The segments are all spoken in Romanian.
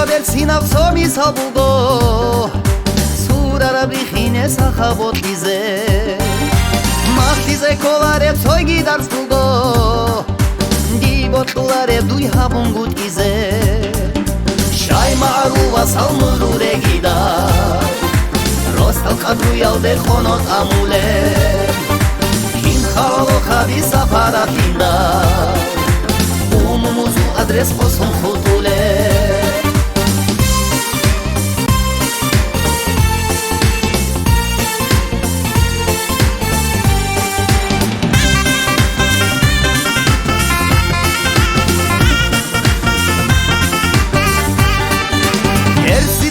Sinav somi sabugo Surara brihine sahabot lize Mahtize kolare soygi darstugo Dibotulare duy habungut ize Shay ma'ruva salmurure gida Rostal kadru yalde khonot amule Kim khalo khabi safaratinda Umumuzu adres posun khutule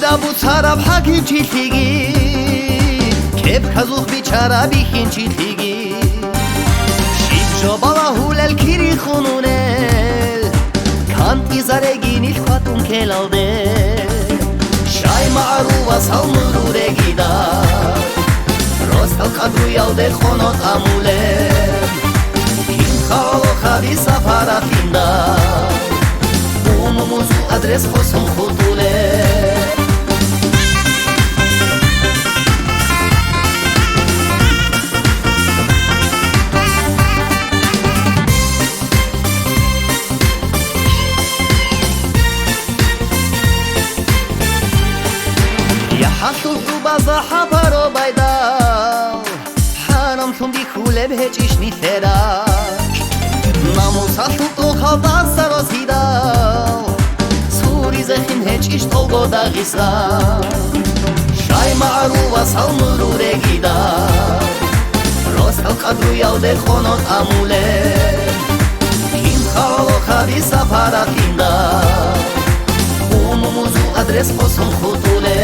Butarab hakim çitligi Kep kazuk biçara bihin çitligi Şibjo bala hulel kiri khununel Kant izare ginil khatun kelalde Shay ma'ruva salmurure gida Rostal kadru yalde khonot amule Kim khalo khabi safaratinda Umumuzu adres khosun khutule حشوشو بازا حبارو بایدال حرام شون بی کوله بهچیش نیتراک ناموسا شوتو خالدار سراسیدال سوری زخیم هچیش تلگو داغیسان شای معروفا سالمرو رگیدال روستال قدرو یالده خونات اموله کیم خالو خبی سفاراتیندال Umumuzu adres posun khutule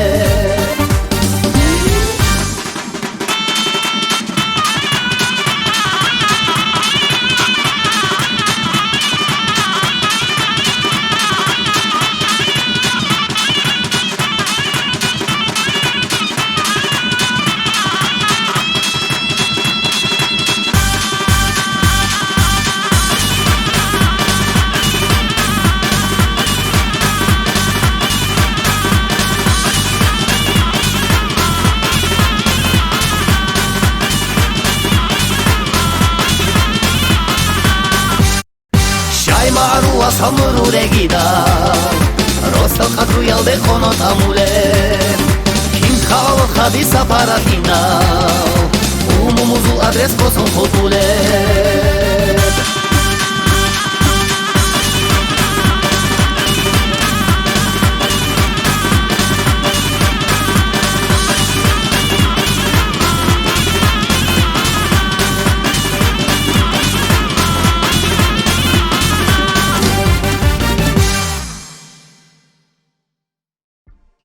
معروفا salmurure gida Rostal kadru yalde khonot amule Kim khalo khabi safaratinda Umumuzu adres posun khutule